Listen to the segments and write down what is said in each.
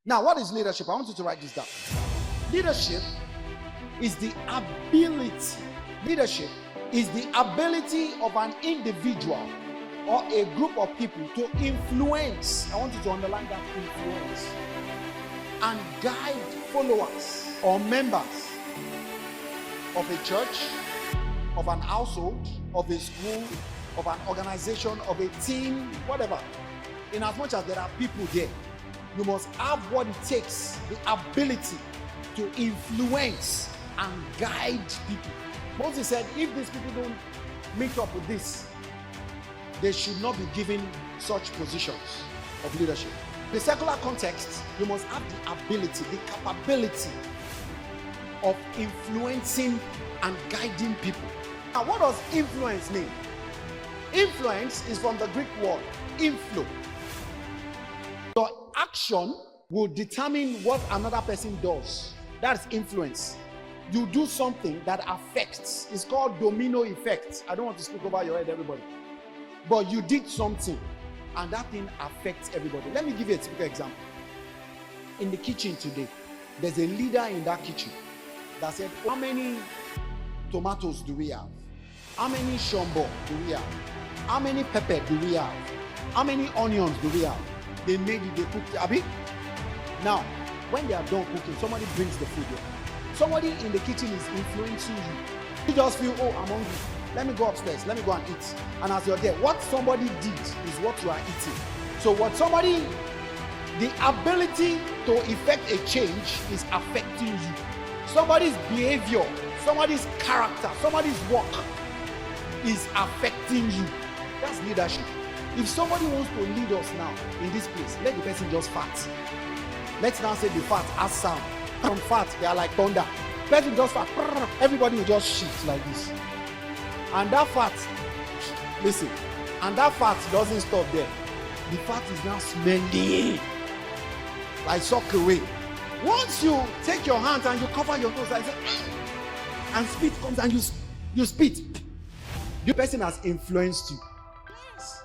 Now, what is leadership? I want you to write this down. Leadership is the ability. Leadership is the ability of an individual or a group of people to influence. I want you to underline that, influence, and guide followers or members of a church, of an household, of a school, of an organization, of a team, whatever. In as much as there are people there, you must have what it takes, the ability to influence and guide people. Moses said, if these people don't meet up with this, they should not be given such positions of leadership. In the secular context, you must have the ability, the capability of influencing and guiding people. Now, what does influence mean? Influence is from the Greek word inflow. Your action will determine what another person does. That's influence. You do something that affects. It's called domino effect. I don't want to speak over your head, everybody. But you did something, and that thing affects everybody. Let me give you a typical example. In the kitchen today, there's a leader in that kitchen that said, how many tomatoes do we have? How many shombo do we have? How many pepper do we have? How many onions do we have? They made it, they cooked it. Abi? Now, when they are done cooking, somebody brings the food here. Somebody in the kitchen is influencing you. You just feel, oh, I'm hungry. Let me go upstairs. Let me go and eat. And as you're there, what somebody did is what you are eating. So what somebody, the ability to effect a change is affecting you. Somebody's behavior, somebody's character, somebody's work is affecting you. That's leadership. If somebody wants to lead us now in this place, let the person just fart. Let's now say the fart has sound. From fart, they are like thunder. Person just fart. Everybody will just shift like this. And that fart, listen, and that fart doesn't stop there. The fart is now smelling like sock away. Once you take your hands and you cover your nose like that, and spit comes and you spit, the person has influenced you. Yes.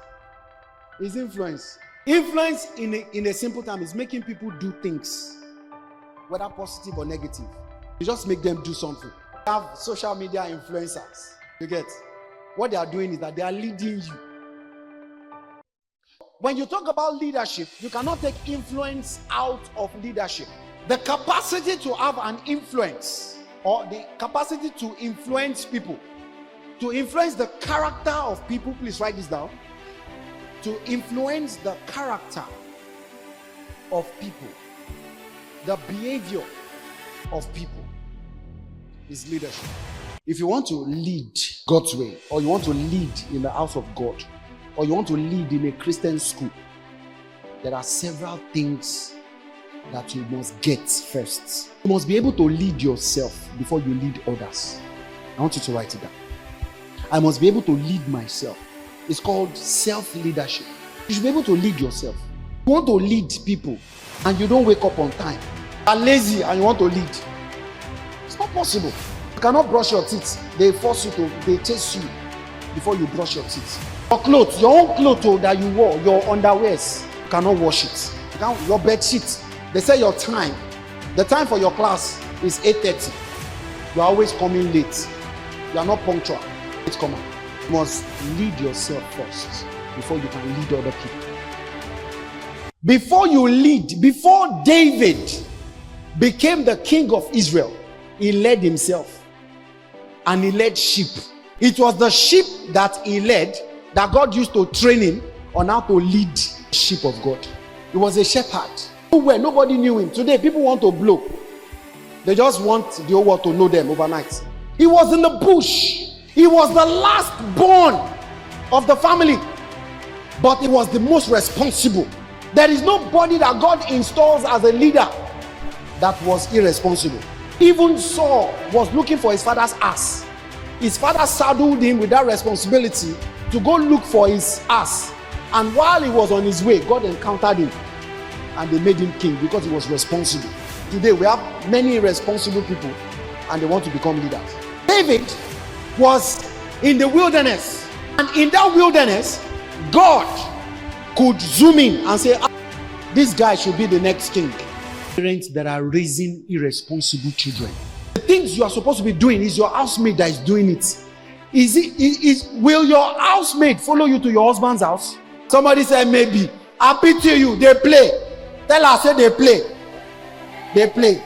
It's influence. Influence in a simple term is making people do things, whether positive or negative. You just make them do something. You have social media influencers. You get? What they are doing is that they are leading you. When you talk about leadership, you cannot take influence out of leadership. The capacity to have an influence, or the capacity to influence people, to influence the character of people, please write this down. To influence the character of people, the behavior of people is leadership. If you want to lead God's way, or you want to lead in the house of God, or you want to lead in a Christian school, there are several things that you must get first. You must be able to lead yourself before you lead others. I want you to write it down. I must be able to lead myself. It's called self-leadership. You should be able to lead yourself. You want to lead people and you don't wake up on time. You are lazy and you want to lead. It's not possible. You cannot brush your teeth. They force you to, they chase you before you brush your teeth. Your clothes, your own clothes that you wore, your underwears, you cannot wash it. Your bed sheet, they say your time. The time for your class is 8:30. You are always coming late. You are not punctual. It's common. You must lead yourself first before you can lead other people. Before you lead, before David became the king of Israel, he led himself and he led sheep. It was the sheep that he led that God used to train him on how to lead the sheep of God. He was a shepherd. Nobody knew him. Today, people want to blow. They just want the whole world to know them overnight. He was in the bush. He was the last born of the family, but he was the most responsible. There is nobody that God installs as a leader that was irresponsible. Even Saul was looking for his father's ass. His father saddled him with that responsibility to go look for his ass. And while he was on his way, God encountered him and they made him king because he was responsible. Today we have many irresponsible people and they want to become leaders. David was in the wilderness, and in that wilderness God could zoom in and say, this guy should be the next king. Parents that are raising irresponsible children. The things you are supposed to be doing is your housemaid that is doing it. Will your housemaid follow you to your husband's house? Somebody said maybe. I pity you. They play. Tell her, say they play. They play.